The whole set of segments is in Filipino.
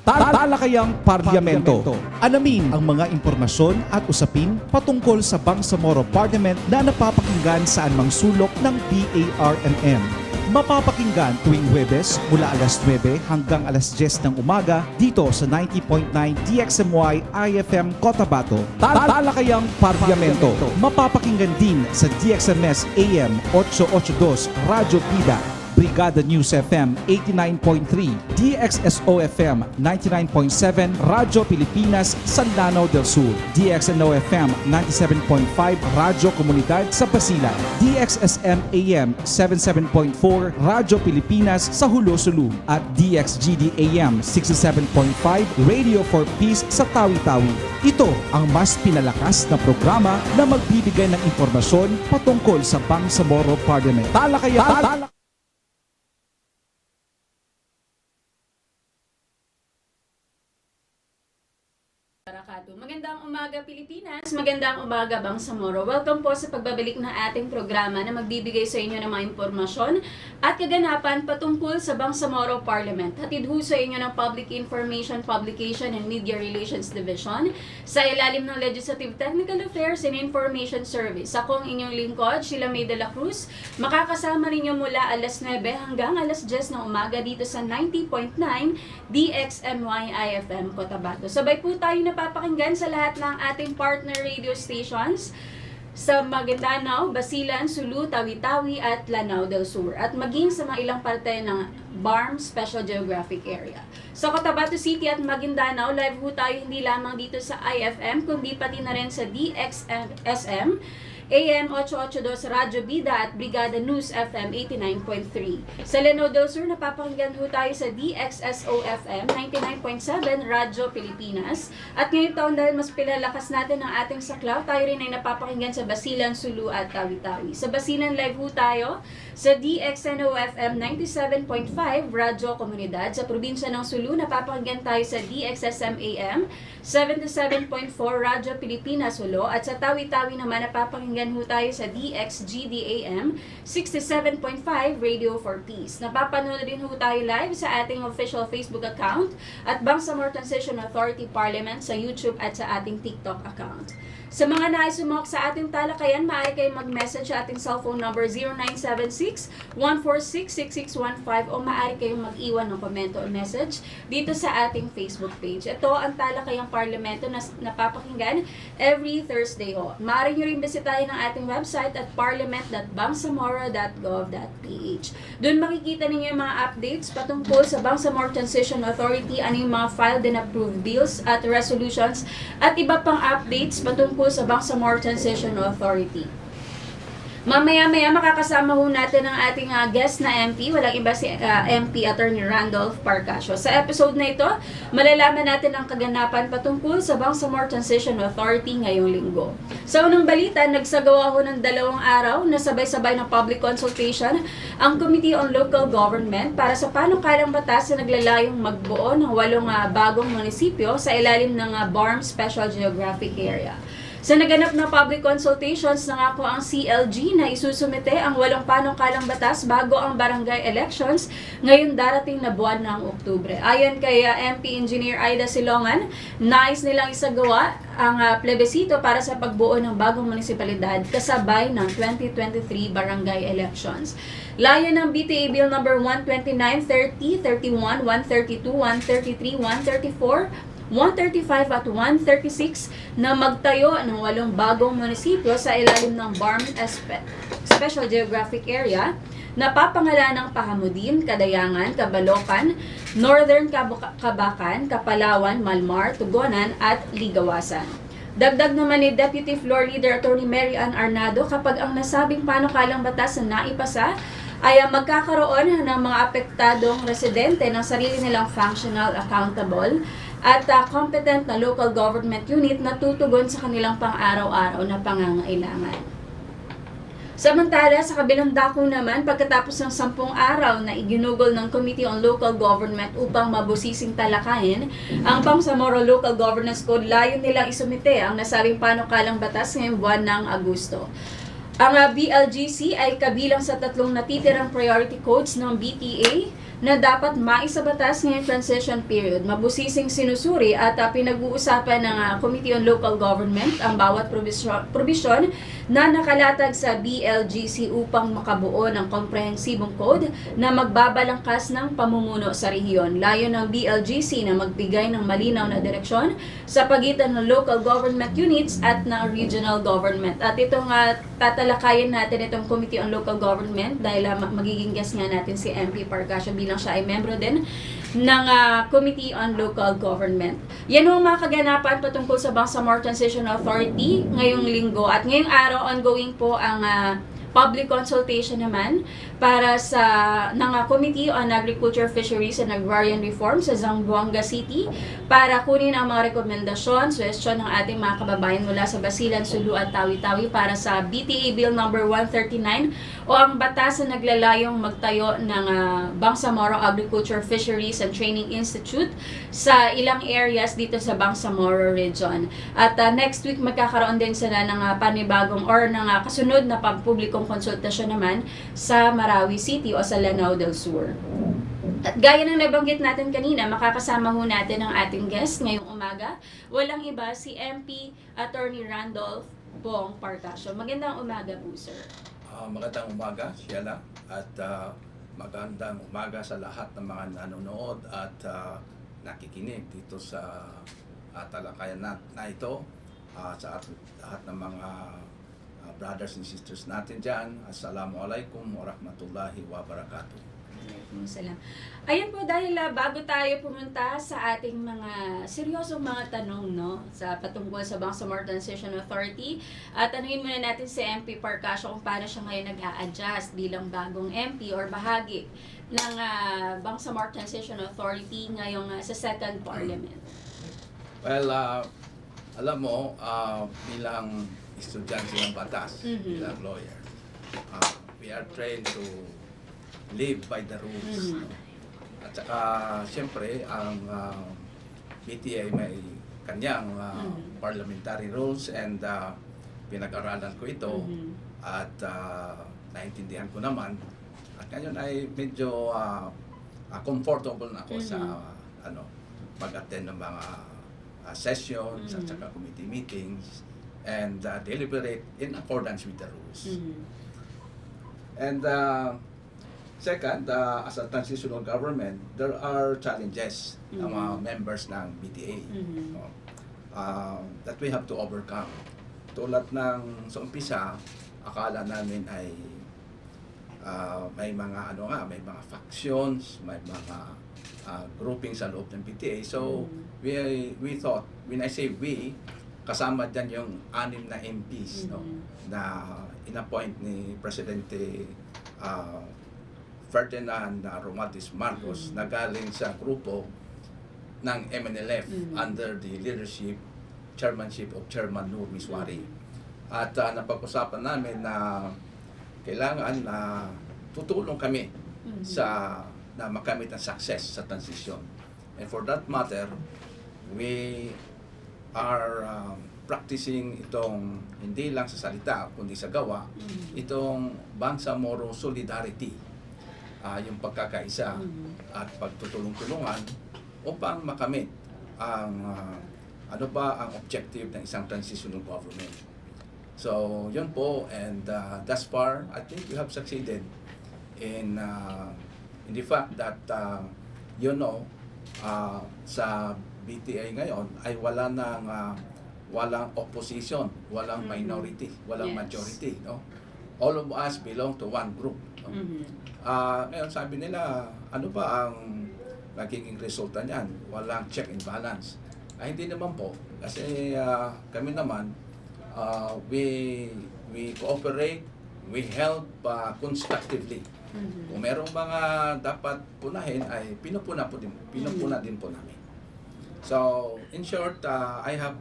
Talakayang Parlamento. Alamin ang mga impormasyon at usapin patungkol sa Bangsamoro Parliament na napapakinggan saan mang sulok ng PARMM. Mapapakinggan tuwing Huwebes mula alas 9 hanggang alas 10 ng umaga dito sa 90.9 DXMY IFM Cotabato. Talakayang Parlamento. Mapapakinggan din sa DXMS AM 882 Radyo Bida, Brigada News FM 89.3, DXSO FM 99.7, Radyo Pilipinas sa Lanao del Sur, DXNO FM 97.5, Radyo Komunidad sa Basilan, DXSM AM 77.4, Radyo Pilipinas sa Hulo-Sulu, at DXGD AM 67.5, Radio for Peace sa Tawi-Tawi. Ito ang mas pinalakas na programa na magbibigay ng impormasyon patungkol sa Bangsamoro Parliament. Talakayang Magandang umaga Pilipinas, magandang umaga Bangsamoro. Welcome po sa pagbabalik ng ating programa na magbibigay sa inyo ng mga impormasyon at kaganapan patungkol sa Bangsamoro Parliament. Hatid ho sa inyo ng Public Information, Publication and Media Relations Division sa ilalim ng Legislative Technical Affairs and Information Service. Ako ang inyong lingkod, Sheila May de la Cruz. Makakasama ninyo mula alas 9 hanggang alas 10 ng umaga dito sa 90.9 DXMY IFM Cotabato. Sabay po tayo napapakinggan sa lahat ng ating partner radio stations sa Maguindanao, Basilan, Sulu, Tawi-Tawi at Lanao del Sur at maging sa mga ilang parte ng BARM Special Geographic Area. Sa Cotabato City at Maguindanao, live ho tayo hindi lamang dito sa IFM kundi pati na rin sa DXSM AM 882 Radyo Bida at Brigada News FM 89.3. Sa Lanao del Sur, napapakinggan ho tayo sa DXSO FM 99.7 Radyo Pilipinas. At ngayong taon dahil mas pilalakas natin ang ating saklaw, tayo rin ay napapakinggan sa Basilan, Sulu at Tawi-Tawi. Sa Basilan, live ho tayo sa DXNO FM 97.5 Radyo Komunidad. Sa probinsya ng Sulu, napapakinggan tayo sa DXSM AM 77.4 Radyo Pilipinas Hulo. At sa Tawi-Tawi naman, napapakinggan ho tayo sa DXGD AM 67.5 Radio for Peace. Napapanood din ho tayo live sa ating official Facebook account at Bangsamoro Transition Authority Parliament sa YouTube at sa ating TikTok account. Sa mga nais sumok sa ating talakayan, maaari kayong mag-message sa ating cellphone number 0976-146-6615 o maaari kayong mag-iwan ng komento o message dito sa ating Facebook page. Ito ang talakayang parlamento na napapakinggan every Thursday ho. Maaari nyo rin bisitahin ang ating website at parliament.bangsamoro.gov.ph. Doon makikita ninyo yung mga updates patungkol sa Bangsamoro Transition Authority, ano yung mga filed and approved bills at resolutions at iba pang updates patungkol sa Bangsamoro Transition Authority. Mamaya-maya makakasama ho natin ang ating guest na MP, walang iba si MP Attorney Randolph Parcasio. Sa episode na ito, malalaman natin ang kaganapan patungkol sa Bangsamoro Transition Authority ngayong linggo. Sa unang balita, nagsagawa ho ng 2 araw na sabay-sabay ng public consultation ang Committee on Local Government para sa panukalang batas na naglalayong magbuo ng 8 bagong munisipyo sa ilalim ng BARM Special Geographic Area. Sa naganap na public consultations, nangako ang CLG na isusumite ang 8 panukalang batas bago ang barangay elections ngayong darating na buwan ng Oktubre. Ayon kay MP Engineer Aida Silongan, nais nilang isagawa ang plebisito para sa pagbuo ng bagong munisipalidad kasabay ng 2023 barangay elections. Layan ng BTA Bill No. 129, 30, 31, 132, 133, 134, 135 at 136 na magtayo ng 8 bagong munisipyo sa ilalim ng BARM Special Geographic Area na papangalanang Pahamudin, Kadayangan, Kabalokan, Northern Kabakan, Kapalawan, Malmar, Tugonan at Ligawasan. Dagdag naman ni Deputy Floor Leader Attorney Mary Ann Arnado, kapag ang nasabing panukalang batas na naipasa ay magkakaroon ng mga apektadong residente ng sarili nilang functional, accountable at competent na local government unit na tutugon sa kanilang pang-araw-araw na pangangailangan. Samantala, sa kabilang dako naman, pagkatapos ng 10 araw na iginugol ng Committee on Local Government upang mabusising talakayin ang Bangsamoro Local Governance Code, layon nilang isumite ang nasabing panukalang batas ngayong buwan ng Agosto. Ang BLGC ay kabilang sa 3 natitirang priority codes ng BTA na dapat maisabatas ngayong transition period. Mabusising sinusuri at pinag-uusapan ng Committee on Local Government ang bawat probisyon na nakalatag sa BLGC upang makabuo ng komprehensibong code na magbabalangkas ng pamumuno sa rehiyon. Layo ng BLGC na magbigay ng malinaw na direksyon sa pagitan ng local government units at ng regional government. At itong tatalakayin natin itong Committee on Local Government dahil magiging guest nga natin si MP Parcasio bilang siya ay membro din ng Committee on Local Government. Yan ang mga kaganapan patungkol sa Bangsamoro Transition Authority ngayong linggo. At ngayong araw, ongoing po ang public consultation naman para sa Committee on Agriculture, Fisheries and Agrarian Reform sa Zamboanga City para kunin ang mga rekomendasyon, suwestyon ng ating mga kababayan mula sa Basilan, Sulu at Tawi-Tawi para sa BTA Bill number 139 o ang batas na naglalayong magtayo ng Bangsamoro Agriculture, Fisheries and Training Institute sa ilang areas dito sa Bangsamoro region. At next week magkakaroon din sila ng panibagong or ng kasunod na pampublikong konsultasyon naman sa Marawi City o sa Lanao del Sur. At gaya ng nabanggit natin kanina, makakasama ho natin ang ating guest ngayong umaga. Walang iba, si MP Attorney Randolph Parcasio. Magandang umaga po, sir. Magandang umaga, Sheila, at magandang umaga sa lahat ng mga nanonood at nakikinig dito sa talakayan na ito, sa lahat ng mga brothers and sisters natin dyan. Assalamualaikum warahmatullahi wabarakatuh. Salam. Ayan po, dahil bago tayo pumunta sa ating mga seryosong mga tanong sa patungkol sa Bangsamoro Transition Authority, tanungin muna natin si MP Parcasio kung paano siya ngayon nag-a-adjust bilang bagong MP or bahagi ng Bangsamoro Transition Authority ngayong sa second Parliament. Well, alam mo, bilang estudyante ng batas, bilang lawyer, we are trained to live by the rules. At saka, siyempre, ang BTA may kanyang parliamentary rules and pinag-aralan ko ito at naintindihan ko naman. At ngayon ay medyo comfortable na ako sa mag-attend ng mga sessions at saka committee meetings and deliberate in accordance with the rules. And second, as a transitional government, there are challenges ng mga members ng BTA that we have to overcome. Tulad ng sa umpisa, akala namin ay may mga may mga factions, may mga grouping sa loob ng BTA. So we thought, when I say we, kasama dyan yung 6 na MPs na in-appoint ni Presidente Ferdinand Romualdez Marcos na galing sa grupo ng MNLF under the chairmanship of Chairman Nur Miswari. At napag-usapan namin na kailangan na tutulong kami na makamit ang success sa transition. And for that matter, we are practicing itong hindi lang sa salita kundi sa gawa, itong Bangsamoro Solidarity, yung pagkakaisa at pagtutulong-tulungan upang makamit ang ang objective ng isang transitional government. So yun po, and thus far I think we have succeeded in the fact that sa BTA ngayon ay walang opposition, walang minority, walang majority, all of us belong to one group, ngayon sabi nila, ano ba ang nagiging resulta niyan? Walang check and balance. Hindi naman po, kasi kami naman we cooperate, we help constructively. Kung merong mga dapat punahin ay pinupuna din po namin. So, in short, I have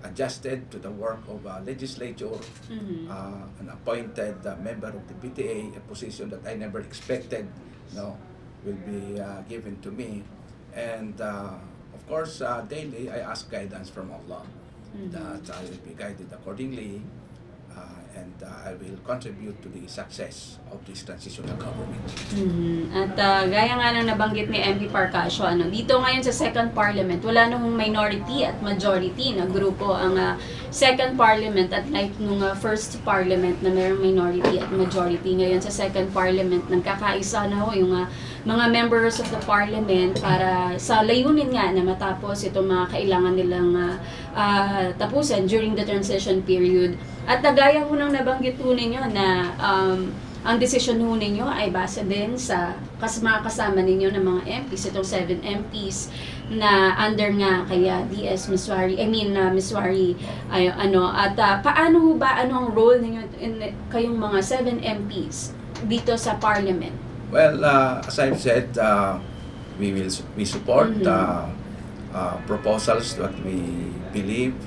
adjusted to the work of legislature, an appointed member of the PTA, a position that I never expected will be given to me. And of course, daily I ask guidance from Allah that I will be guided accordingly. and I will contribute to the success of this transitional government. At gaya nga ng nabanggit ni MP Parcasio, dito ngayon sa second parliament, wala nung minority at majority na grupo ang second parliament, at like nung first parliament na mayroong minority at majority, ngayon sa second parliament nagkakaisa na ho yung mga members of the parliament para sa layunin nga na matapos itong mga kailangan nilang tapusan during the transition period. At gaya ho nang nabanggit ho ninyo na ang desisyon ho ninyo ay base din sa mga kasama ninyo ng mga MPs, itong 7 MPs na under nga kaya DS Miswari, Miss Wari, at paano ho ba, ano ang role ninyo kayong mga 7 MPs dito sa Parliament? Well, as I've said, we support proposals that we believe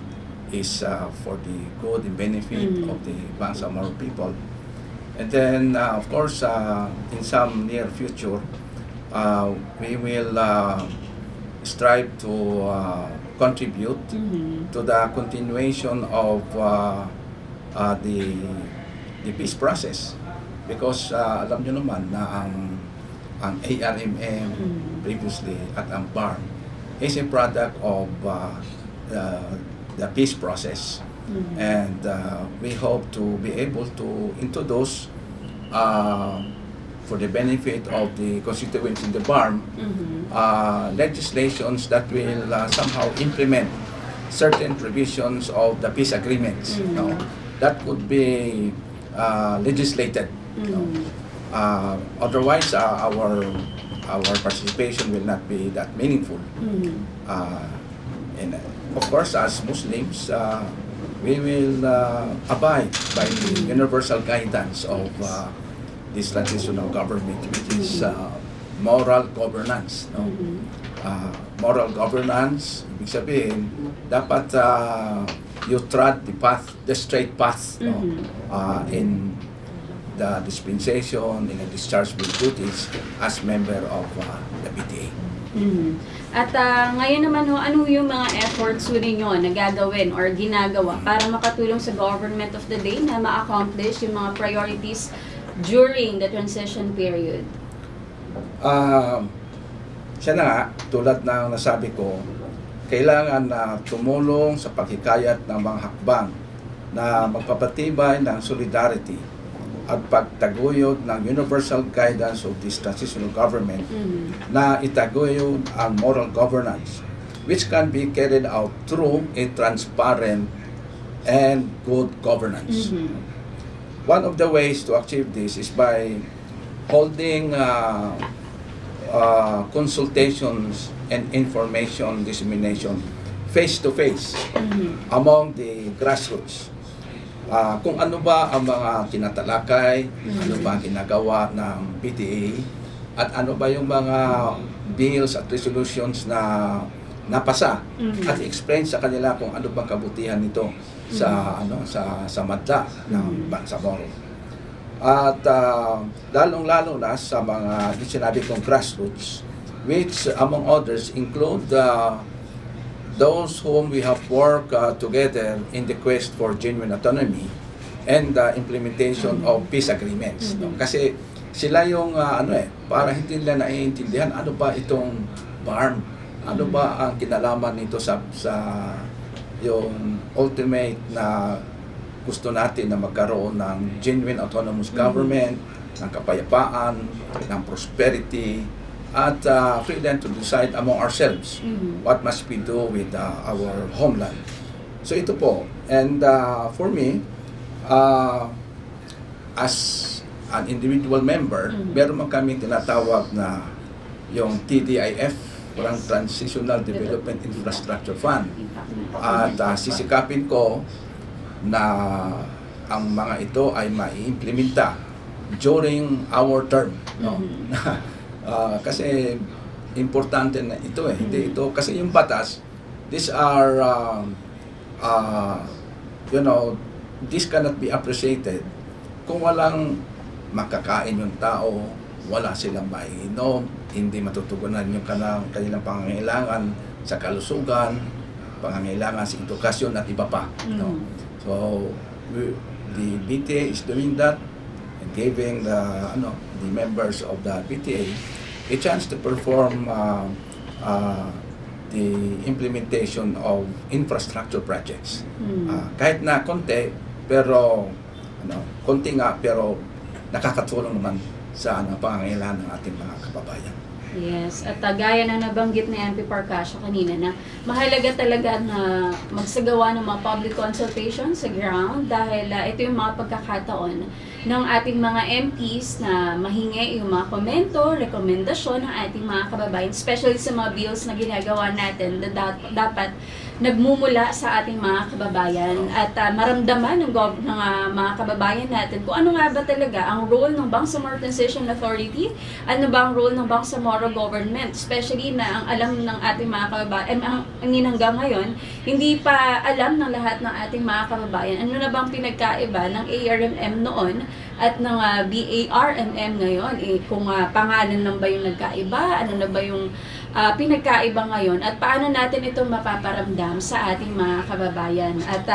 is for the good and benefit of the Bangsamoro people. And then, of course, in some near future, we will strive to contribute to the continuation of the peace process. Because alam nyo naman na ang ARMM previously at ang BARM is a product of the peace process. And we hope to be able to introduce for the benefit of the constituents in the BARM legislations that will somehow implement certain provisions of the peace agreements. That could be legislated. Otherwise, our participation will not be that meaningful. And of course, as Muslims, we will abide by the universal guidance of this transitional government, which is moral governance. Moral governance, ibig sabihin, dapat you trod the straight path in the dispensation, in the discharge of duties as member of the BTA. At ngayon naman ho, ano yung mga efforts ho ninyo na gagawin or ginagawa para makatulong sa government of the day na ma-accomplish yung mga priorities during the transition period? Siya na nga, tulad ng nasabi ko, kailangan na tumulong sa paghikayat ng mga hakbang na magpapatibay ng solidarity at pagtaguyod ng universal guidance of this transitional government na itaguyod ang moral governance, which can be carried out through a transparent and good governance. One of the ways to achieve this is by holding consultations and information dissemination face-to-face among the grassroots. Kung ano ba ang mga tinatalakay, ano ba ang ginagawa ng PTA, at ano ba yung mga bills at resolutions na napasa, at explain sa kanila kung ano bang kabutihan nito sa sa madla ng Bangsamoro. At lalong-lalo na sa mga sinabi kong grassroots, which among others include those whom we have worked together in the quest for genuine autonomy and the implementation of peace agreements. Kasi sila yung para hindi nila naiintindihan ano ba itong BARM, ano ba ang kinalaman nito sa yung ultimate na gusto natin na magkaroon ng genuine autonomous government, ng kapayapaan, ng prosperity, at freedom to decide among ourselves what must we do with our homeland. So ito po. And for me, as an individual member, meron man kami tinatawag na yung TDIF, parang Transitional Development Infrastructure Fund. At sisikapin ko na ang mga ito ay maiimplementa during our term. Kasi importante na ito hindi ito kasi yung batas, these are this cannot be appreciated kung walang makakain yung tao, wala silang maiinom, hindi matutugunan yung kanilang pangangailangan sa kalusugan, pangangailangan sa edukasyon at iba pa. So the BTA is doing that and giving the members of the BTA a chance to perform the implementation of infrastructure projects. Kahit na konti, pero konti nga, pero nakakatulong naman sa pangangailangan ng ating mga kababayan. Yes, at gaya na nabanggit ni MP Parcasio kanina na mahalaga talaga na magsagawa ng mga public consultation sa ground dahil ito yung mga pagkakataon ng ating mga MPs na mahingi yung mga komento, rekomendasyon ng ating mga kababayan, especially sa mga bills na ginagawa natin na dapat nagmumula sa ating mga kababayan at maramdaman ng mga kababayan natin kung ano nga ba talaga ang role ng Bangsamoro Transition Authority, ano ba ang role ng Bangsamoro government, especially na ang alam ng ating mga kababayan, hanggang ngayon, hindi pa alam ng lahat ng ating mga kababayan ano na bang pinagkaiba ng ARMM noon at ng BARMM ngayon, kung pangalan lang ba yung nagkaiba, ano na ba yung pinagkaiba ngayon at paano natin ito mapaparamdam sa ating mga kababayan. At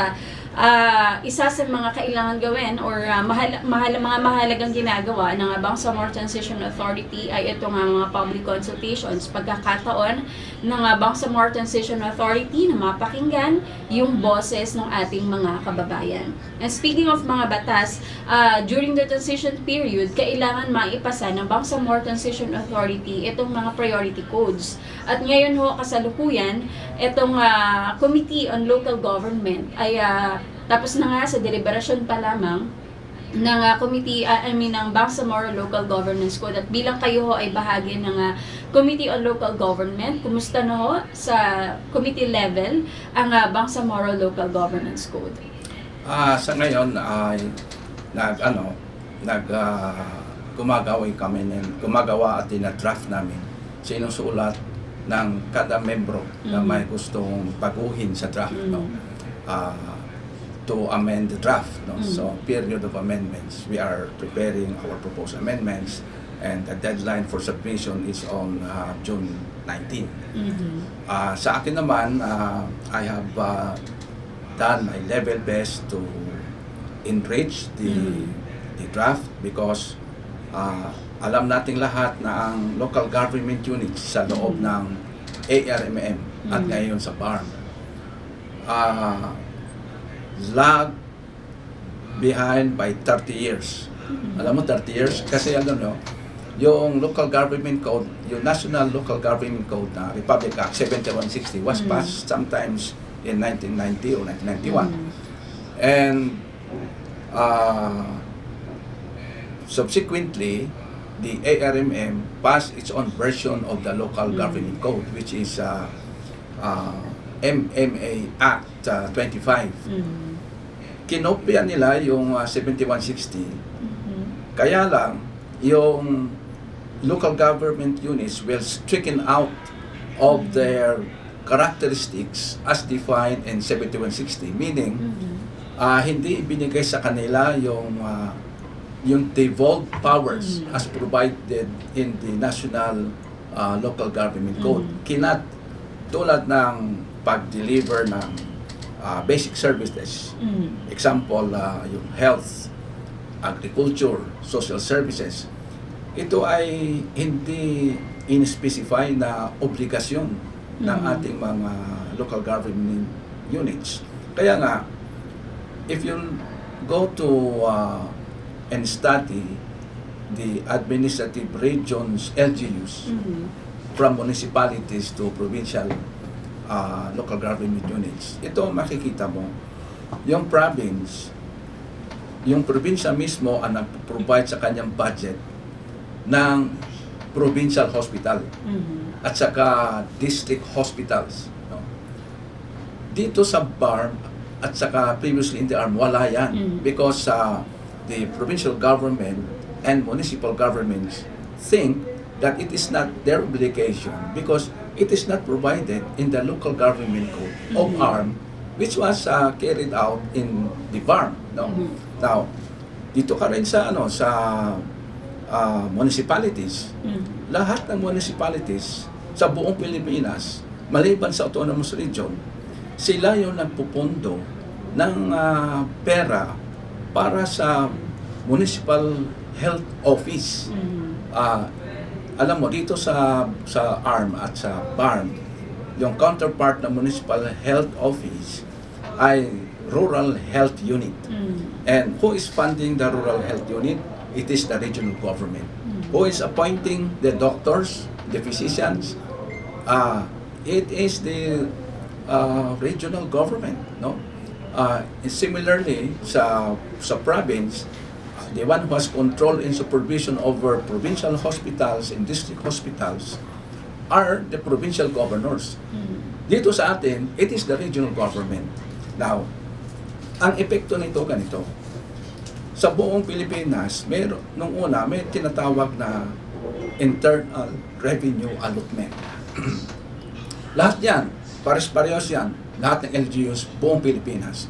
isa sa mga kailangan gawin or mga mahalagang ginagawa ng Bangsamoro Transition Authority ay ito nga mga public consultations, pagkakataon ng Bangsamoro Transition Authority na mapakinggan yung boses ng ating mga kababayan. And speaking of mga batas, during the transition period, kailangan maipasa ng Bangsamoro Transition Authority itong mga priority codes. At ngayon ho, kasalukuyan, itong Committee on Local Government ay tapos na nga sa deliberasyon pa lamang ng ng Bangsamoro Local Governance Code. At bilang kayo ho ay bahagi ng Committee on Local Government, kumusta na ho sa committee level ang Bangsamoro Local Governance Code? Sa ngayon ay gumagawa at ina-draft namin, sinusulat ng kada membro na may gustong baguhin sa draft, to amend the draft. So, period of amendments. We are preparing our proposed amendments and the deadline for submission is on June 19. Sa akin naman, I have done my level best to enrich the draft because alam nating lahat na ang local government units sa loob ng ARMM at ngayon sa BARM lag behind by 30 years. Alam mo, 30 years? Kasi yung local government code, yung National Local Government Code na Republic Act 7160 was passed sometimes in 1990 or 1991. And subsequently, the ARMM passed its own version of the Local Government Code, which is MMA Act 25. Kinopya nila yung 7160. Kaya lang, yung local government units will stricken out of their characteristics as defined in 7160, meaning hindi ibinigay sa kanila yung devolved powers as provided in the National Local Government Code. Tulad ng pag-deliver ng basic services. Example, yung health, agriculture, social services. Ito ay hindi in-specify na obligasyon ng ating mga local government units. Kaya nga, if you go to and study the administrative regions, LGUs, from municipalities to provincial local government units, ito makikita mo, yung province, yung probinsya mismo ang nag-provide sa kanyang budget ng provincial hospital at saka district hospitals. Dito sa BARM at saka previously in the ARM, wala yan because the provincial government and municipal governments think that it is not their obligation because it is not provided in the local government code of ARM, which was carried out in the BARM. Now, dito ka rin sa municipalities. Lahat ng municipalities sa buong Pilipinas, maliban sa autonomous region, sila yung nagpupundo ng pera para sa municipal health office. Alam mo, dito sa ARM at sa BARM, yung counterpart ng municipal health office ay rural health unit. And who is funding the rural health unit? It is the regional government. Who is appointing the doctors, the physicians? It is the regional government, no? Similarly, sa province, the one who has control and supervision over provincial hospitals and district hospitals are the provincial governors. Dito sa atin, it is the regional government. Now, ang epekto nito ganito. Sa buong Pilipinas, nung una, may tinatawag na internal revenue allotment. Lahat yan, pares-parehas yan, lahat ng LGUs, buong Pilipinas.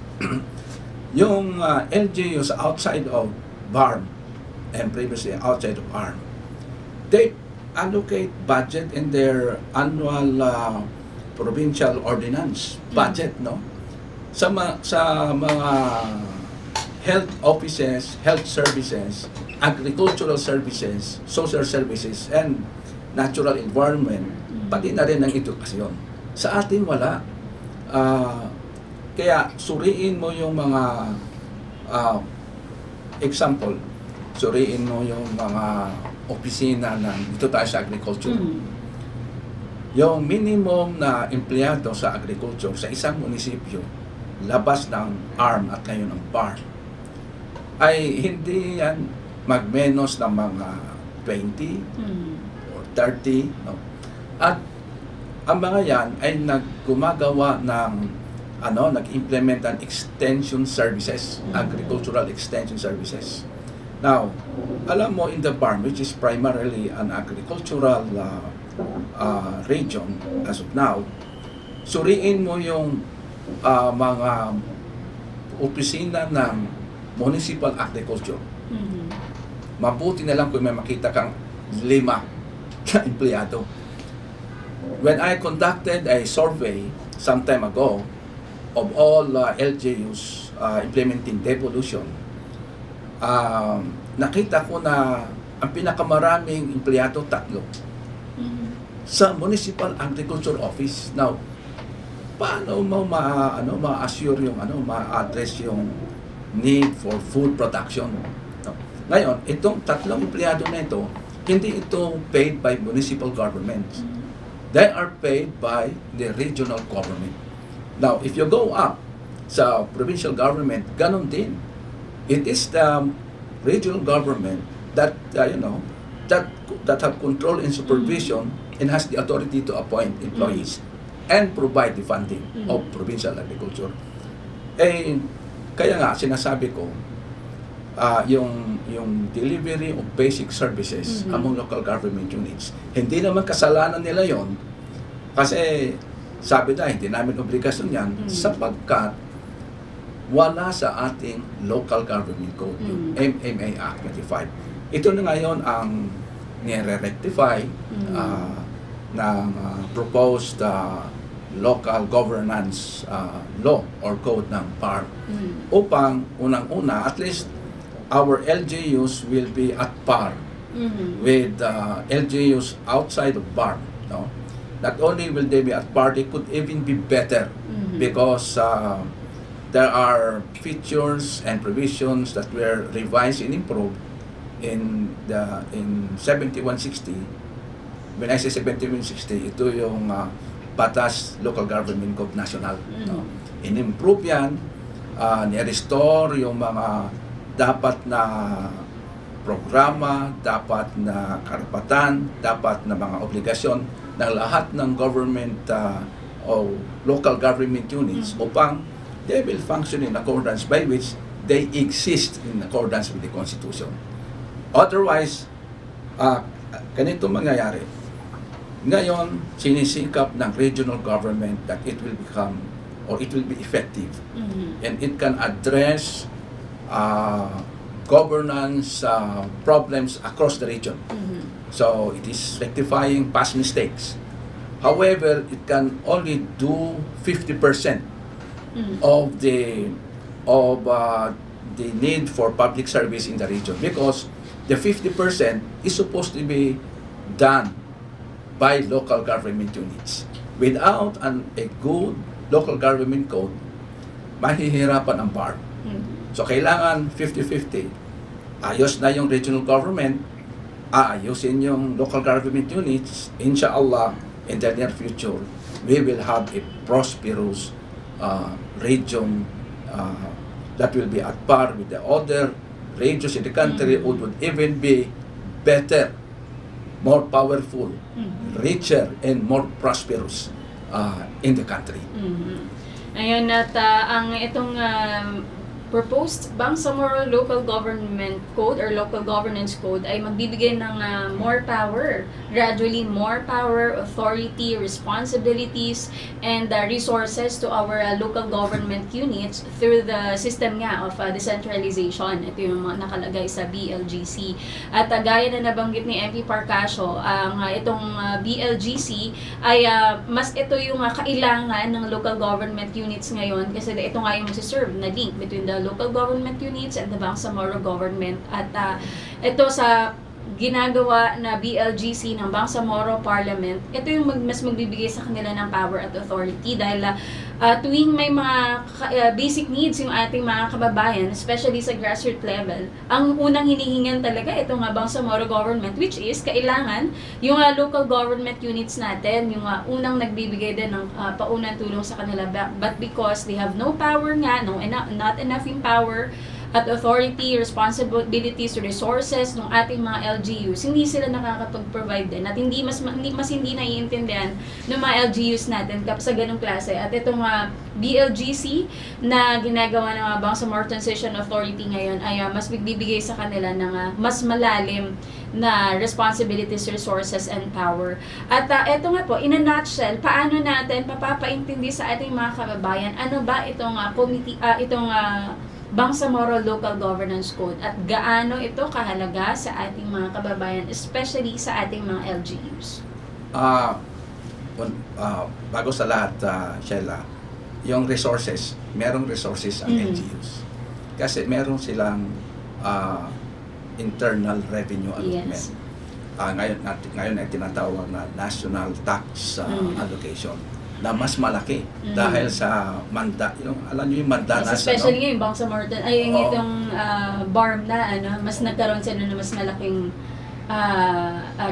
Yung LGUs outside of BARM and previously outside of ARM, they allocate budget in their annual provincial ordinance budget, no? Sa mga health offices, health services, agricultural services, social services, and natural environment, pati na rin ang edukasyon. Sa atin wala. Kaya suriin mo yung mga example, suriin mo yung mga opisina ng ito tayo sa agriculture. Yung minimum na empleyado sa agriculture sa isang munisipyo, labas ng ARM at ngayon ng BARM, ay hindi yan magmenos ng mga 20 or 30. No? At ang mga yan ay gumagawa ng nag-implement ng extension services, agricultural extension services. Now, alam mo, in the BARM, which is primarily an agricultural region as of now, suriin mo yung mga opisina ng municipal agriculture. Mabuti na lang kung may makita kang 5 na empleyado. When I conducted a survey some time ago of all LGUs implementing devolution, nakita ko na ang pinakamaraming empleyado 3 sa municipal agriculture office. Now, paano mo ma-assure yung ma-address yung need for food production? No. Ngayon, itong 3 empleyado na ito, hindi ito paid by municipal governments. They are paid by the regional government. Now, if you go up sa provincial government, ganon din. It is the regional government that that have control and supervision and has the authority to appoint employees and provide the funding of provincial agriculture. Kaya nga sinasabi ko, yung delivery of basic services among local government units, hindi naman kasalanan nila yon, kasi sabi na hindi namin obligasyon yan sapagkat wala sa ating local government code, yung MMA Act 25. Ito na ngayon ang nire-rectify ng proposed local governance law or code ng PAR upang unang-una, at least our LGUs will be at par with LGUs outside of PAR. No? Not only will they be at par, they could even be better because there are features and provisions that were revised and improved in 7160. When I say 7160, ito yung Batas Local Government Code National. No? In-improve yan, ni-restore yung mga dapat na programa, dapat na karapatan, dapat na mga obligasyon ng lahat ng government o local government units upang they will function in accordance by which they exist in accordance with the Constitution. Otherwise, ganito mangyayari. Ngayon, sinisikap ng regional government that it will become or it will be effective and it can address governance problems across the region. So, it is rectifying past mistakes. However, it can only do 50% of the need for public service in the region, because the 50% is supposed to be done by local government units. Without a good local government code, mahihirapan ang BARM. So kailangan 50-50. Ayos na yung regional government, aayusin yung local government units. Inshallah, in the near future, we will have a prosperous region that will be at par with the other regions in the country, would even be better, more powerful, richer, and more prosperous in the country. Ayun, at ang itong proposed Bangsamoro Local Government Code or Local Governance Code ay magbibigay ng more power, gradually more power, authority, responsibilities, and resources to our local government units through the system nga of decentralization. Ito yung mga nakalagay sa BLGC. At gaya na nabanggit ni MP Parcasio, ang itong BLGC ay mas ito yung kailangan ng local government units ngayon kasi ito nga yung magsiserve na link between the local government units and the Bangsamoro government. At ito sa ginagawa na BLGC ng Bangsamoro Parliament, ito yung mas magbibigay sa kanila ng power at authority dahil tuwing may mga basic needs yung ating mga kababayan, especially sa grassroots level, ang unang hinihingan talaga ito nga Bangsamoro government, which is kailangan yung local government units natin, yung unang nagbibigay din ng paunang tulong sa kanila, but because they have no power nga, not enough in power at authority, responsibilities, resources ng ating mga LGUs, hindi sila nakakapag-provide din at mas hindi naiintindihan ng mga LGUs natin sa ganung klase. At itong BLGC na ginagawa ng Bangsamoro Transition Authority ngayon ay mas bibigay sa kanila ng mas malalim na responsibilities, resources, and power. At ito nga po, in a nutshell, paano natin papapaintindi sa ating mga kababayan ano ba itong Bangsamoro Local Governance Code at gaano ito kahalaga sa ating mga kababayan, especially sa ating mga LGUs? Bago sa lahat, Sheila, yung resources, merong resources ang LGUs. Kasi meron silang internal revenue allotment. Yes. Ngayon ay tinatawag na national tax allocation na mas malaki dahil sa manda, alam niyo yung manda na especially yung Bangsamoro, ay yung itong BARM na mas nagkaroon sila ng mas malaking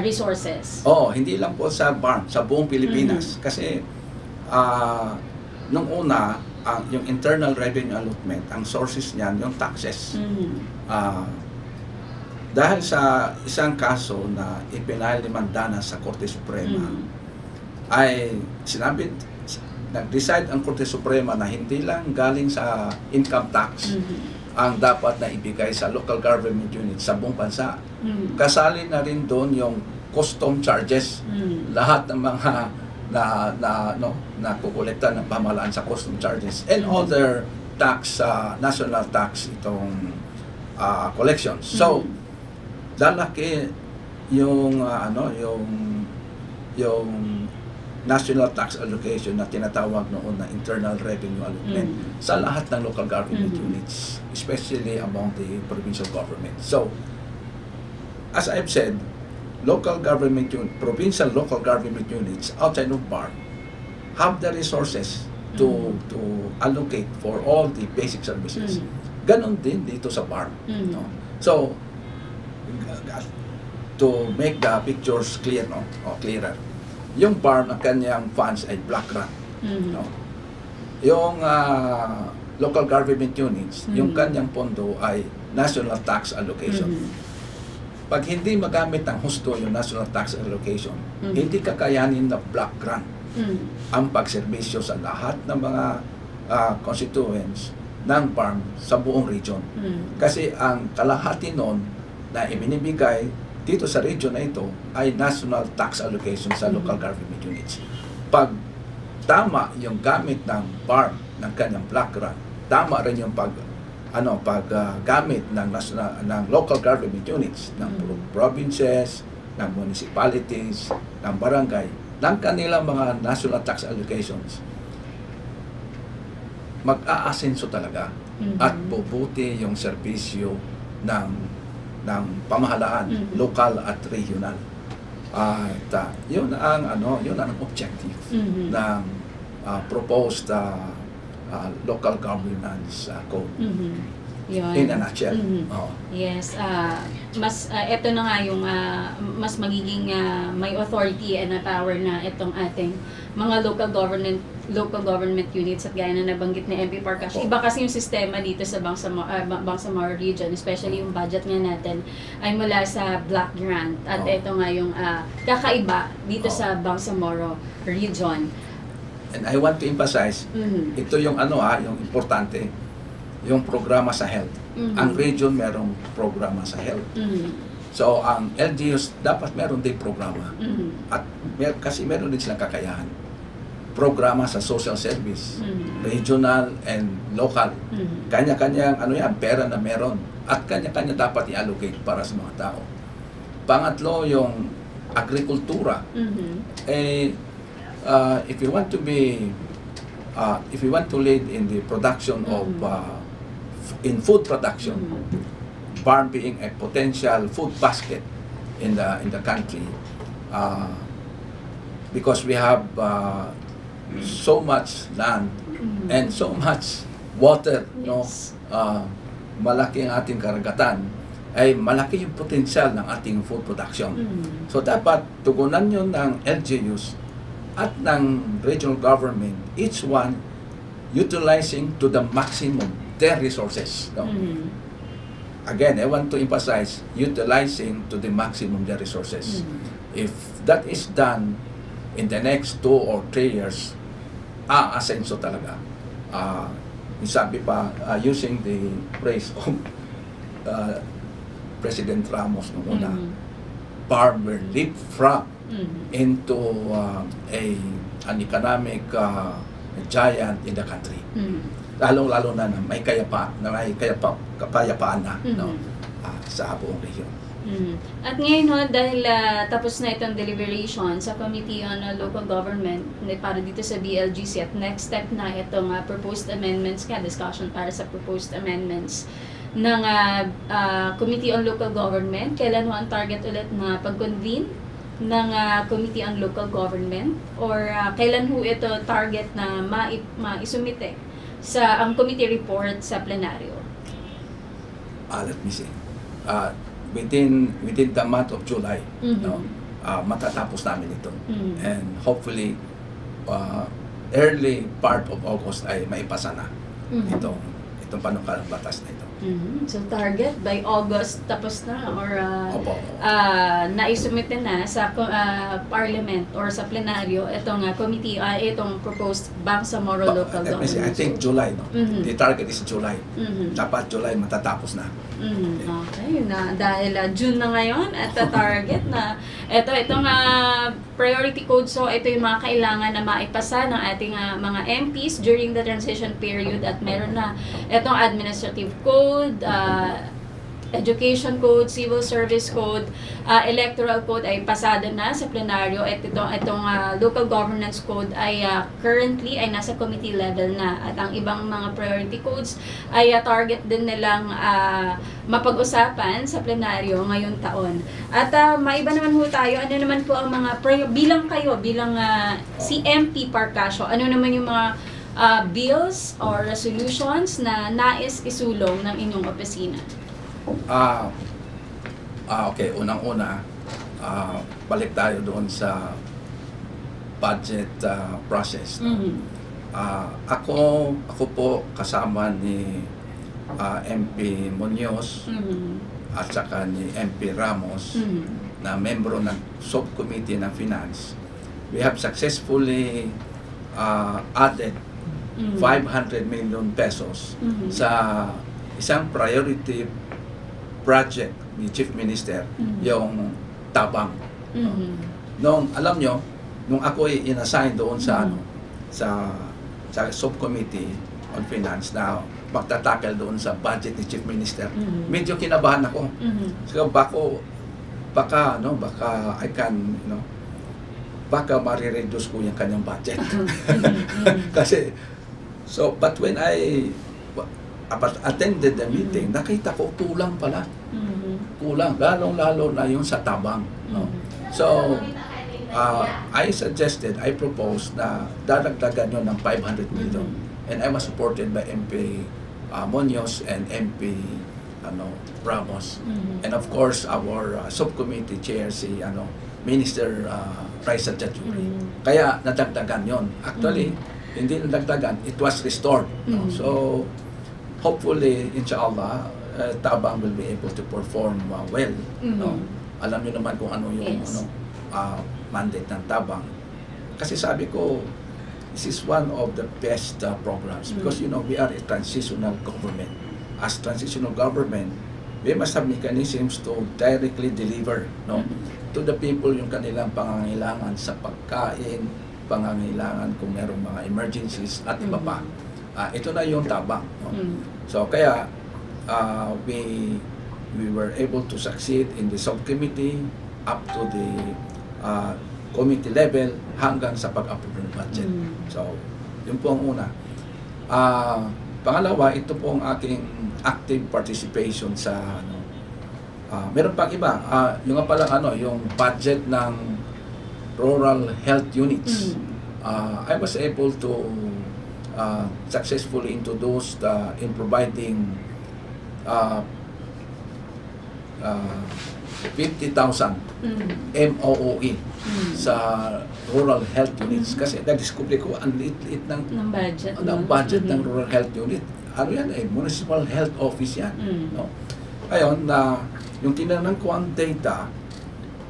resources. Hindi lang po sa BARM, sa buong Pilipinas. Kasi nung una, yung internal revenue allotment, ang sources niyan yung taxes. Dahil sa isang kaso na ipinail ni Mandana sa Korte Suprema, ay nag-decide ang Korte Suprema na hindi lang galing sa income tax ang dapat na ibigay sa local government units sa buong bansa. Kasali na rin doon yung custom charges, lahat ng mga na kukolekta ng pamahalaan sa custom charges and other tax, national tax itong collections. So lalaki yung yung national tax allocation na tinatawag noon na internal revenue allotment sa lahat ng local government units, especially among the provincial government. So, as I've said, provincial local government units outside of BARM have the resources to allocate for all the basic services. Ganon din dito sa BARM. No? So, to make the pictures clear, clearer, yung BARM na kanyang funds ay black run. No? Yung local government units, yung kanyang pondo ay national tax allocation. Pag hindi magamit ng husto yung national tax allocation, hindi kakayanin na black run ang pagserbisyo sa lahat ng mga constituents ng BARM sa buong region. Kasi ang kalahati noon na ibinibigay dito sa region na ito ay national tax allocation sa local government units. Pag tama yung gamit ng BARM ng kanyang black run, tama rin yung paggamit ng local government units ng provinces, ng municipalities, ng barangay, ng kanilang mga national tax allocations, mag-aasenso talaga at bubuti yung serbisyo ng pamahalaan, lokal at regional. At yun ang objective ng proposed local governance code. Yun. In a nutshell. Oo. Yes, ito na nga yung mas magiging may authority and power na itong ating mga local government units at gaya na nabanggit ni MP Parcasio. Iba kasi yung sistema dito sa Bangsamoro region, especially yung budget nga natin ay mula sa block grant at ito nga yung kakaiba dito sa Bangsamoro region. And I want to emphasize, ito yung yung importante, yung programa sa health. Ang region merong programa sa health. So, ang LGUs dapat meron din programa. At kasi meron din silang kakayahan. Programa sa social service, regional and local. Kanya-kanyang pera na meron. At kanya-kanya dapat i-allocate para sa mga tao. Pangatlo, yung agrikultura. If you want to lead in the production of in food production, farm being a potential food basket in the country, because we have so much land and so much water, malaki ang ating karagatan, ay malaki yung potential ng ating food production. So dapat tugunan yun ng LGUs at ng regional government, each one utilizing to the maximum their resources. Again, I want to emphasize, utilizing to the maximum their resources. If that is done in the next 2 or 3 years, asenso talaga. Sabi pa, using the phrase of President Ramos noong una, farm will leapfrog into an economic giant in the country. Lalong-lalo na may kapayapaan na sa buong rehiyon. At ngayon dahil tapos na itong deliberation sa Committee on Local Government para dito sa BLGC at next step na itong proposed amendments, discussion para sa proposed amendments ng Committee on Local Government. Kailan ang target ulit na pag-convene ng Committee on Local Government, or kailan ho ito target na maisumite sa ang committee report sa plenaryo? Let me see. Within the month of July, matatapos namin ito. And hopefully, early part of August ay maipasa na itong panukalang batas na ito. So target by August tapos na, or naisumite na sa Parliament or sa plenaryo itong committee, itong proposed Bangsamoro Local Government. I think July, no? The target is July. Dapat July matatapos na. Okay, dahil June na ngayon at target na itong priority code, so ito yung mga kailangan na maipasa ng ating mga MPs during the transition period, at meron na itong administrative code, education code, civil service code, electoral code ay pasado na sa plenaryo, at itong local governance code ay currently ay nasa committee level na, at ang ibang mga priority codes ay target din nilang mapag-usapan sa plenaryo ngayong taon. At maiba naman ho tayo, ano naman po ang mga bilang si MP Parcasio, ano naman yung mga bills or resolutions na nais isulong ng inyong opisina? Okay, unang-una, balik tayo doon sa budget process. Ako po kasama ni MP Muñoz at saka ni MP Ramos na membro ng subcommittee ng finance. We have successfully added 500 million pesos sa isang priority project ni Chief Minister, yung tabang. Alam nyo, nung ako ay inassign doon sa subcommittee on finance na magtatakal doon sa budget ni Chief Minister, medyo kinabahan ako. So baka I can, baka marireduce ko yung kanyang budget. Kasi, but when I attended the meeting, nakita ko kulang pala. Kulang, lalong-lalo na yung sa tabang. No? So, I proposed na dadagdagan yun ng 500 million. And I was supported by MP Muñoz and MP Ramos. And of course, our subcommittee chair, si Minister Raisa Jaturi. Kaya nadagdagan yon. Actually, hindi nadagdagan, it was restored. No? So, hopefully, inshallah, Tabang will be able to perform well. No? Alam niyo naman kung ano yung mandate ng Tabang. Kasi sabi ko, this is one of the best programs because we are a transitional government. As transitional government, we must have mechanisms to directly deliver to the people yung kanilang pangangailangan sa pagkain, pangangailangan kung merong mga emergencies at iba pa. Ito na yung Tabang. No? So kaya we were able to succeed in the subcommittee up to the committee level hanggang sa pag-approve ng budget. So, yun po ang una. Pangalawa, ito po ang aking active participation sa meron pang iba. Yung nga pala yung budget ng rural health units. I was able to successfully introduce in providing 50,000 MOOE sa rural health units kasi na-discover ko ang liit-liit ng budget ng rural health unit. Ano yan municipal health office yan. No? Ngayon, yung tinanong ko ang data,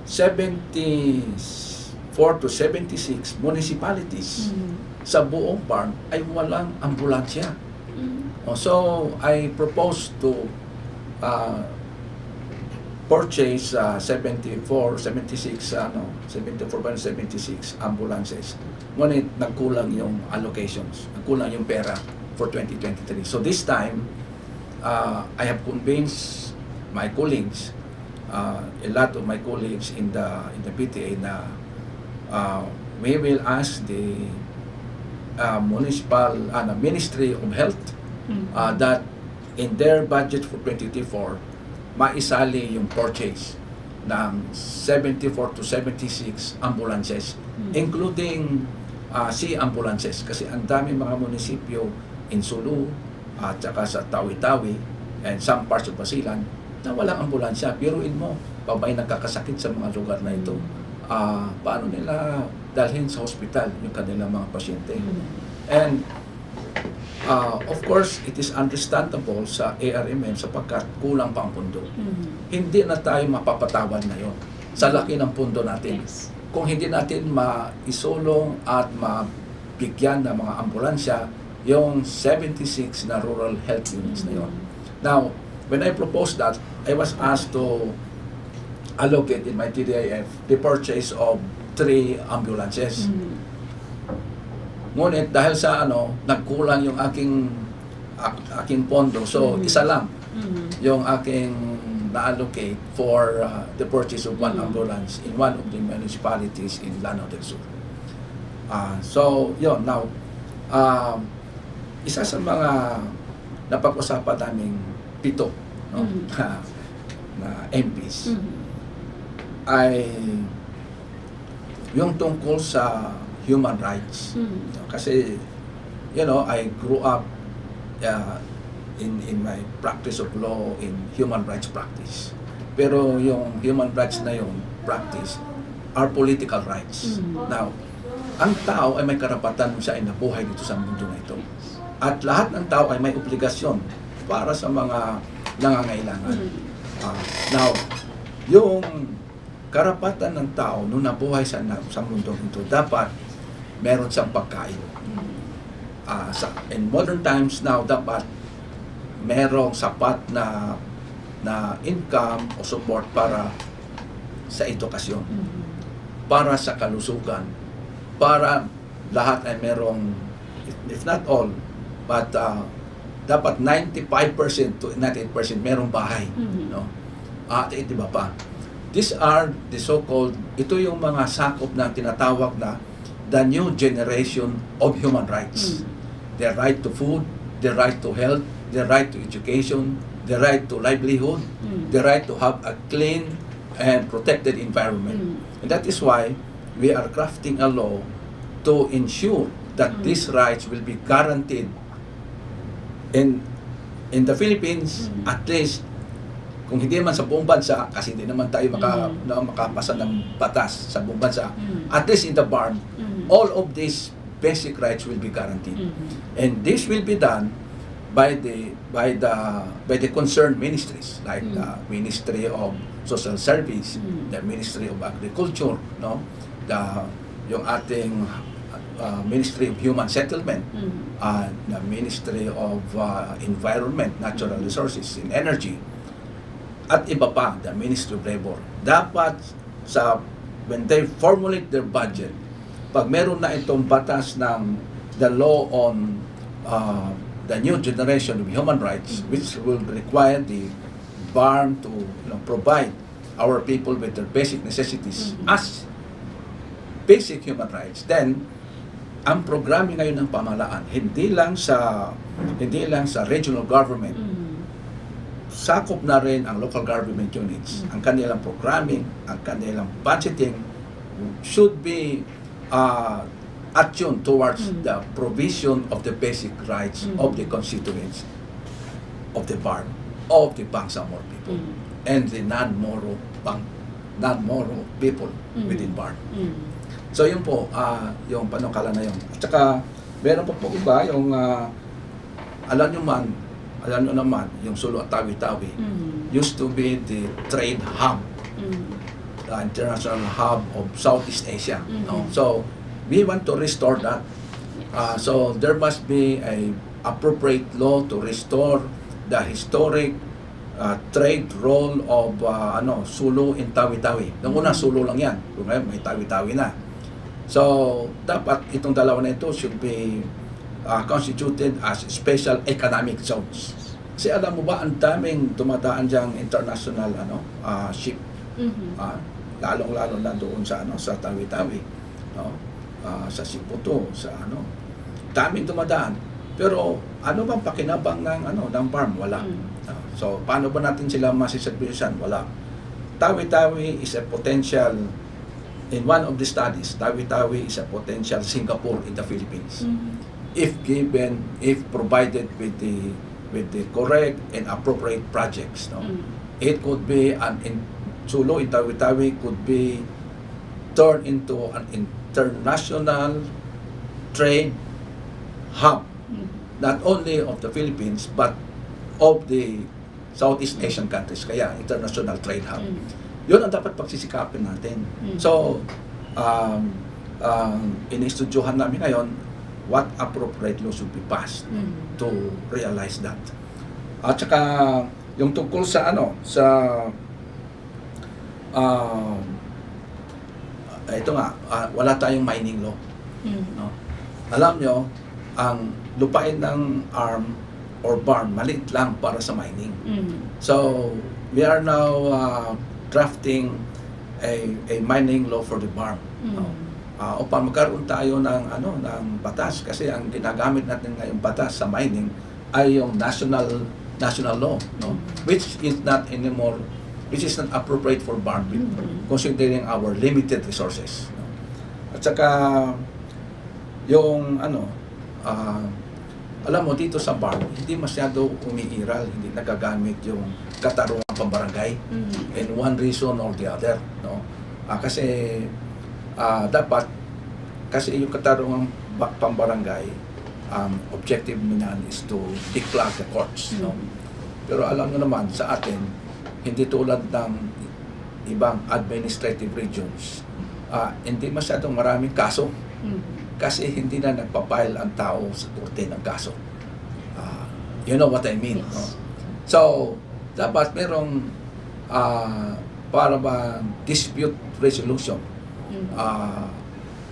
74 to 76 municipalities sa buong farm ay walang ambulansya. So, I proposed to purchase 76 ambulances. Ngunit nagkulang yung allocations, nagkulang yung pera for 2023. So this time, I have convinced my colleagues, a lot of my colleagues in the PTA na we will ask the municipal Ministry of Health that in their budget for 2024 maisali yung purchase ng 74 to 76 ambulances, including sea ambulances. Kasi ang dami mga munisipyo in Sulu at saka sa Tawi-Tawi and some parts of Basilan na walang ambulansya. Biruin mo, babay nagkakasakit sa mga lugar na ito. Paano nila dalhin sa hospital yung kanilang mga pasyente? And of course, it is understandable sa ARMM sapagkat kulang pa ang pundo. Hindi na tayo mapapatawad na yon sa laki ng pundo natin. Kung hindi natin maisulong at mabigyan ng mga ambulansya yung 76 na rural health units na yon. Now, when I proposed that, I was asked to allocate in my TDIF the purchase of 3 ambulances. Ngunit dahil sa nagkulang yung aking pondo, so isa lang yung aking na-allocate for the purchase of 1 ambulance in one of the municipalities in Lanao del Sur. So, yun, now, isa sa mga napag-usapan naming 7 na MPs ay yung tungkol sa human rights. Kasi, I grew up in my practice of law in human rights practice. Pero yung human rights na yung practice are political rights. Now, ang tao ay may karapatan siya ay nabuhay dito sa mundo na ito. At lahat ng tao ay may obligasyon para sa mga nangangailangan. Now, yung karapatan ng tao nung nabuhay sa mundo ito, dapat meron siyang pagkain. In modern times now, dapat merong sapat na income o support para sa edukasyon, para sa kalusugan, para lahat ay merong, if not all, but dapat 95% to 98% merong bahay. No? At iba pa. These are the so-called, ito yung mga sakop na tinatawag na the new generation of human rights. The right to food, the right to health, the right to education, the right to livelihood, the right to have a clean and protected environment. And that is why we are crafting a law to ensure that these rights will be guaranteed in the Philippines, at least kung hindi man sa buong bansa, kasi hindi naman tayo makapasa ng batas sa buong bansa, at least in the BARM, all of these basic rights will be guaranteed. And this will be done by the concerned ministries, like the Ministry of Social Service, the Ministry of Agriculture, no, yung ating Ministry of Human Settlement, the Ministry of Environment, Natural Resources, and Energy, at iba pa, the Ministry of Labor. Dapat when they formulate their budget, pag meron na itong batas ng the law on the new generation of human rights, which will require the BARM to provide our people with their basic necessities as basic human rights, then ang programming ngayon ng pamahalaan, hindi lang sa regional government, sakop na rin ang local government units. Ang kanilang programming, ang kanilang budgeting should be attuned towards the provision of the basic rights of the constituents of the BARM, of the Bangsamoro people, and the non-Moro people within BARM. So yun po, yung panukala na yun. At saka, meron pa po iba, yung alam nyo naman, yung Sulu at Tawi-Tawi used to be the trade hub, the international hub of Southeast Asia. No? So, we want to restore that. So, there must be a appropriate law to restore the historic trade role of Sulu in Tawi-Tawi. Nung una, Sulu lang yan. Kung ngayon, may Tawi-Tawi na. So, dapat itong dalawa na ito should be constituted as special economic zones. Kasi alam mo ba, ang daming dumadaan diyang international ship. Lalong-lalo na doon sa Tawi-Tawi, no? Sa Siputo, sa daming dumadaan. Pero ano bang pakinabang ng BARM? Wala. So, paano ba natin sila masiservisyan? Wala. Tawi-Tawi is a potential, in one of the studies, Tawi-Tawi is a potential Singapore in the Philippines. If provided with the correct and appropriate projects, no? It could be Sulu in Tawi-Tawi could be turned into an international trade hub, not only of the Philippines but of the Southeast Asian countries, kaya international trade hub. Yun ang dapat pagsisikapin natin. So, in-estudyohan namin ngayon what appropriate law should be passed to realize that. At saka, yung tungkol sa ito nga, wala tayong mining law. No? Alam nyo, ang lupain ng ARM or BARM, maliit lang para sa mining. So, we are now drafting a mining law for the BARM. No? Upang magkaroon tayo ng batas, kasi ang ginagamit natin ngayong batas sa mining ay yung national law, no? Which is not appropriate for BARM, considering our limited resources, no? At saka yung alam mo, dito sa BARM hindi masyado umiiral, hindi nagagamit yung katarungang pambarangay, and one reason or the other, no? Kasi dapat, kasi yung katarungang pambarangay, objective niyan is to declare the courts, no? Pero alam nyo naman, sa atin, hindi tulad ng ibang administrative regions, hindi masyadong maraming kaso, kasi hindi na nagpapile ang tao sa korte ng kaso. You know what I mean? Yes. No? So, dapat merong para ba dispute resolution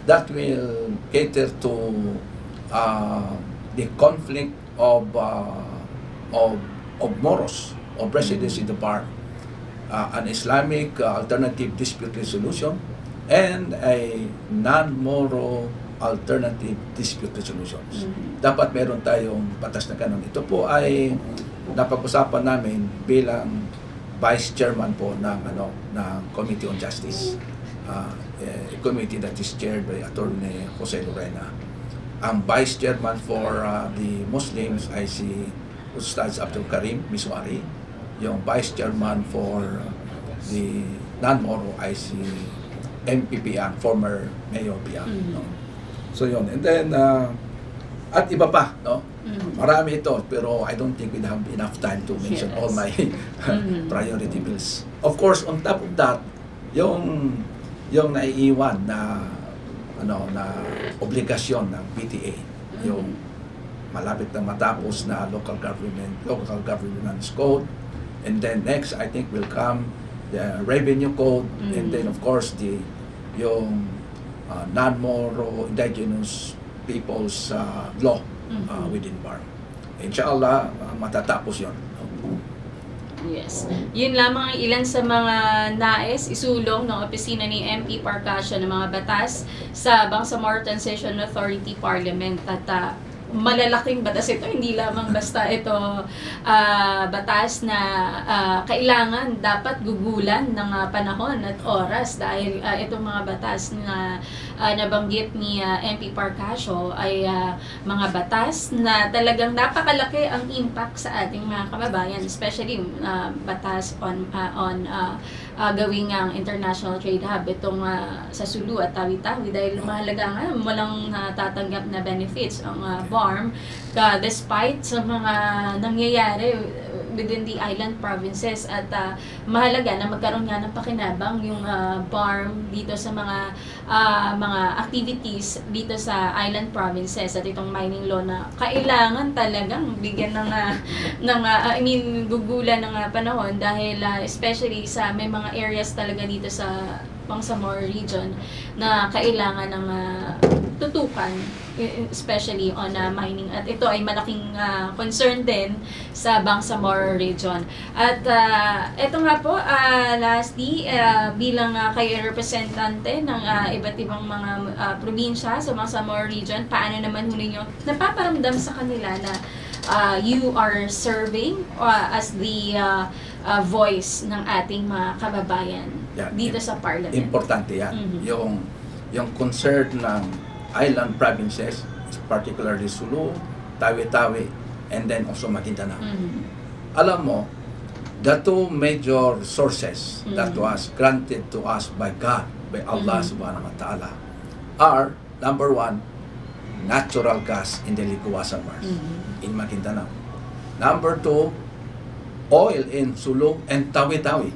that will cater to the conflict of Moros, of residents in the BARM, an Islamic alternative dispute resolution, and a non-Moro alternative dispute resolutions. Dapat meron tayong batas na ganun. Ito po ay napag-usapan namin bilang Vice Chairman po ng Committee on Justice, a committee that is chaired by Attorney Jose Lorena. Ang Vice Chairman for the Muslims ay si Ustaz Abdul Karim Miswari. Yung Vice Chairman for the non-Moro ay si MP Piang, former Mayor Piang. No? So yun. And then, at iba pa, no? Marami ito, pero I don't think we have enough time to mention all my priority bills. Of course, on top of that, yung naiiwan na obligasyon ng PTA, yung malapit na matapos na local governance code, and then next I think will come the revenue code, and then of course yung non-Moro indigenous people's law within BARM. Inshallah, matatapos yun. Yes. Yun lamang ang ilan sa mga nais isulong ng opisina ni MP Parcasio ng mga batas sa Bangsamoro Transition Authority Parliament. At malalaking batas ito, hindi lamang basta ito batas na kailangan dapat gugulan ng panahon at oras dahil itong mga batas na nabanggit ni MP Parcasio ay mga batas na talagang napakalaki ang impact sa ating mga kababayan, especially batas on gawing ang international trade hub itong sa Sulu at tawi-tawi dahil mahalaga nga walang natatanggap na benefits ang BARM despite sa mga nangyayari within the island provinces at mahalaga na magkaroon nga ng pakinabang yung BARM dito sa mga activities dito sa island provinces at itong mining law na kailangan talagang bigyan ng gugulan ng panahon dahil especially sa may mga areas talaga dito sa Bangsamoro region na kailangan ng tutukan especially on mining at ito ay malaking concern din sa Bangsamoro region at ito nga po lastly bilang kayo representante ng iba't ibang mga probinsya sa Bangsamoro region, paano naman ninyo napaparamdam sa kanila na you are serving as the voice ng ating mga kababayan dito sa Parliament? Importante yan. Yung concern ng island provinces, particularly Sulu, Tawi-Tawi, and then also Maguindanao. Alam mo, the two major sources that was granted to us by God, by Allah subhanahu wa ta'ala, are, number one, natural gas in the Liguasan Mars in Maguindanao. Number two, oil in Sulu and Tawi-Tawi.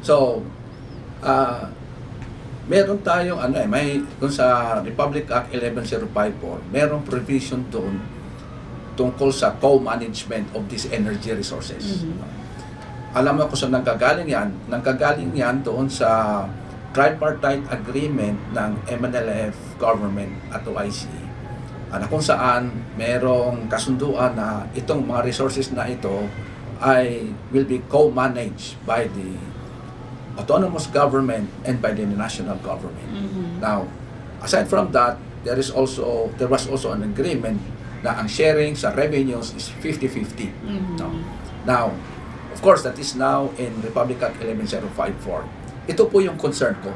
So, meron tayong may kung sa Republic Act 11054, merong provision doon tungkol sa co-management of these energy resources. Alam mo kung saan nanggagaling yan? Nanggagaling yan doon sa tripartite agreement ng MNLF government at OIC. Na kung saan merong kasunduan na itong mga resources na ito ay will be co-managed by the autonomous government and by the national government. Now, aside from that, there was also an agreement na ang sharing sa revenues is 50-50. Now, of course, that is now in Republic Act 11054. Ito po yung concern ko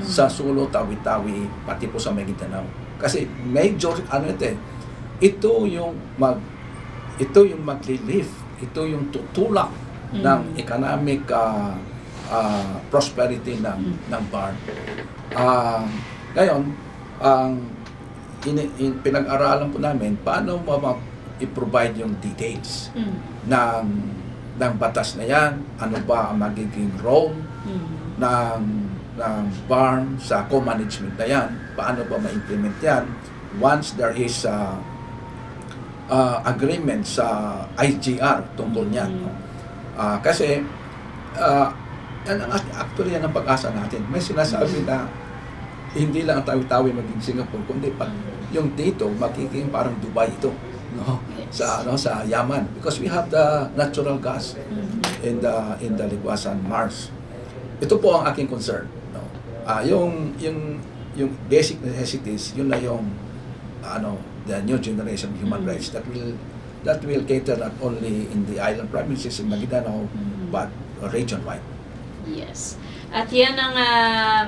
sa Sulu, Tawi-Tawi, pati po sa Maguindanao. Kasi major ito yung maglilift, ito yung tutulak ng economic prosperity ng BARM. Ngayon, pinag-aralan po namin paano i-provide yung details ng batas na yan, ano ba ang magiging role ng BARM sa co-management na yan, paano ba ma-implement yan once there is agreement sa IGR tungkol niyan. Kasi actually yan ang pag-asa natin. May sinasabi na hindi lang ang Tawi-Tawi maging Singapore, kundi yung dito magiging parang Dubai ito, no? Sa Yaman, because we have the natural gas in the Liguasan Mars. Ito po ang aking concern, no? Yung yung basic necessities, yun na yung the new generation of human rights that will cater not only in the island provinces in Maguindanao but region-wide. Yes. At yan ang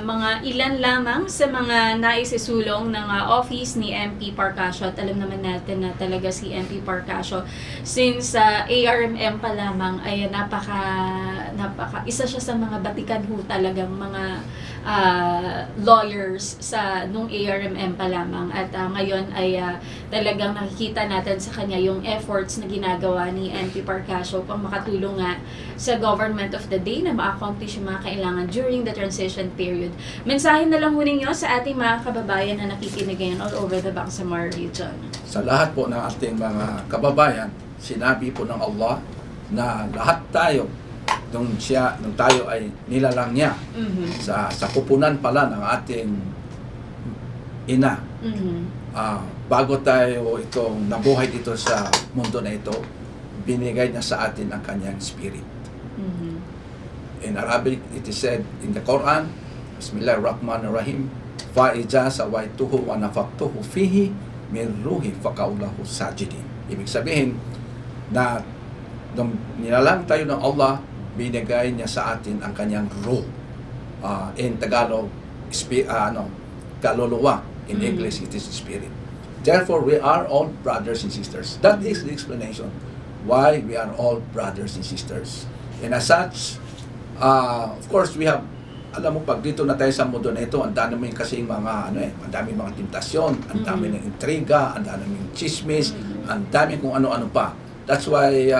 mga ilan lamang sa mga naisisulong ng office ni MP Parcasio. At alam naman natin na talaga si MP Parcasio, since ARMM pa lamang ay isa siya sa mga batikan ho talagang mga lawyers sa nung ARMM pa lamang. At ngayon ay talagang nakikita natin sa kanya yung efforts na ginagawa ni MP Parcasio pang makatulong nga sa government of the day na ma-accomplish yung mga kailangan during the transition period. Mensahe na lang ho ninyo sa ating mga kababayan na nakikinig ngayon all over the Bangsamoro region. Sa lahat po ng ating mga kababayan, sinabi po ng Allah na lahat tayo nung tayo ay nilalang niya sa kupunan pala ng ating ina. Bago tayo itong nabuhay dito sa mundo na ito, binigay niya sa atin ang kanyang spirit. In Arabic, it is said in the Quran, Bismillahirrahmanirrahim, فَإِذَا سَوَيْتُهُ وَنَفَخْتُهُ فِيهِ مِنْ رُوحِي فَقَعُوا لَهُ سَاجِدِينَ. Ibig sabihin na nung nilalang tayo ng Allah, binigay niya sa atin ang kanyang ruh. In Tagalog, kaluluwa. In English, it is spirit. Therefore, we are all brothers and sisters. That is the explanation why we are all brothers and sisters. And as such, of course, we have, alam mo, pag dito na tayo sa mundo na ito, ang dami kasing mga, ang dami mga tentasyon, ang dami ng intriga, ang dami ng chismis, ang dami kung ano-ano pa. That's why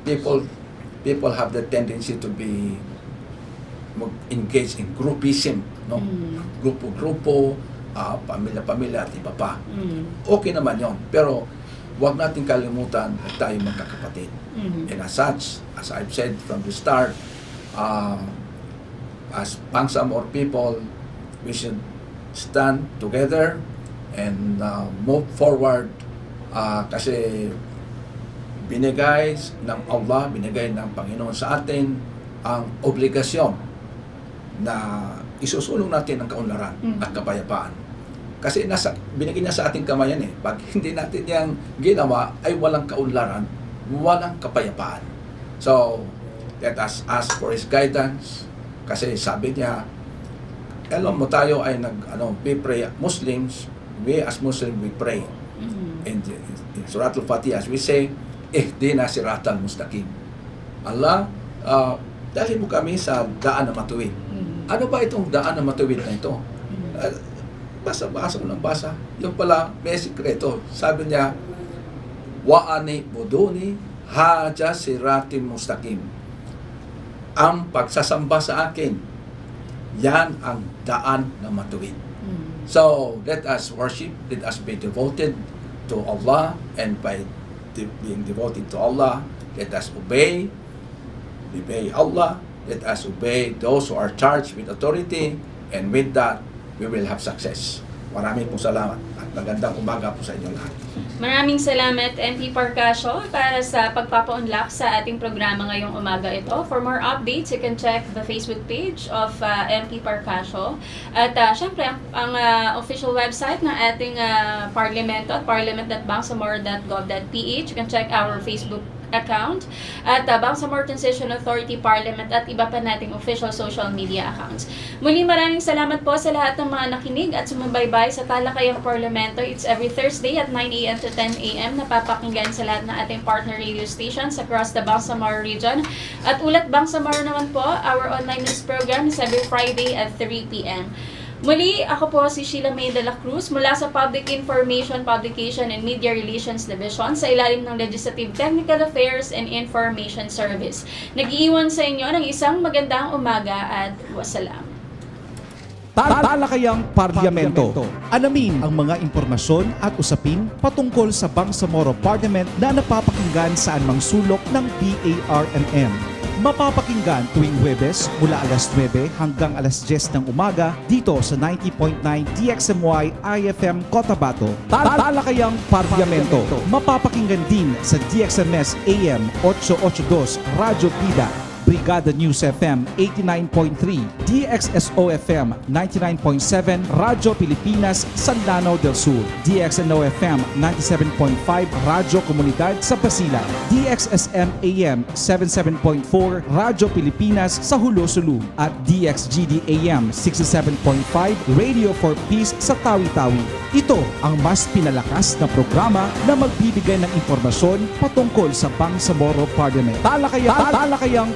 people have the tendency to be engaged in groupism, no? Grupo-grupo, pamilya-pamilya at iba pa. Okay naman yon, pero huwag natin kalimutan na tayo magkakapatid. And as such, as I've said from the start, as Bangsamoro people, we should stand together and move forward kasi binigay ng Allah, binigay ng Panginoon sa atin ang obligasyon na isusulong natin ang kaunlaran at kapayapaan. Kasi binigay niya sa ating kamay yan eh. Pag hindi natin yung ginawa, ay walang kaunlaran, walang kapayapaan. So, let us ask for His guidance. Kasi sabi niya, alam mo tayo ay we pray Muslims, we as Muslims, we pray. In Surah Al-Fatiha, as we say, Ihdina siratal mustaqim. Allah, dali mo kami sa daan na matuwid. Ano ba itong daan na matuwid na ito? Basa-basa ko ng basa. Yung pala, may sikreto. Sabi niya, Wa'ani buduni haja siratim mustaqim. Ang pagsasamba sa akin, yan ang daan na matuwid. So, let us worship, let us be devoted to Allah, and by being devoted to Allah, let us obey Allah, let us obey those who are charged with authority, and with that, we will have success. Maraming pong salamat at magandang umaga po sa inyo lahat. Maraming salamat, MP Parcasio, para sa pagpapa-unlock sa ating programa ngayong umaga ito. For more updates, you can check the Facebook page of MP Parcasio. At syempre, ang official website ng ating Parliament at parliament.bangsamoro.gov.ph. You can check our Facebook account at Bangsamoro Transition Authority Parliament at iba pa nating official social media accounts. Muli maraming salamat po sa lahat ng mga nakinig at sumubaybay sa Talakayang Parlamento. It's every Thursday at 9 a.m. to 10 a.m. napapakinggan sa lahat ng ating partner radio stations across the Bangsamoro region. At Ulat Bangsamoro naman po, our online news program is every Friday at 3 p.m. Muli, ako po si Sheila May de la Cruz mula sa Public Information, Publication and Media Relations Division sa ilalim ng Legislative Technical Affairs and Information Service. Nag-iiwan sa inyo ng isang magandang umaga at wassalam. Talakayang Parlamento. Alamin ang mga impormasyon at usapin patungkol sa Bangsamoro Parliament na napapakinggan sa anumang sulok ng PARNM. Mapapakinggan tuwing Huwebes mula alas 9 hanggang alas 10 ng umaga dito sa 90.9 DXMY IFM Cotabato. Talakayang Parlamento. Mapapakinggan din sa DXMS AM 882 Radyo Pida Brigada News FM 89.3, DXSO FM 99.7, Radyo Pilipinas, Sandanao del Sur, DXNO FM 97.5, Radyo Komunidad sa Basilan, DXSM AM 77.4, Radyo Pilipinas sa Hulo-Sulu, at DXGD AM 67.5, Radio for Peace sa Tawi-Tawi. Ito ang mas pinalakas na programa na magbibigay ng impormasyon patungkol sa Bangsamoro Parliament. Talakayang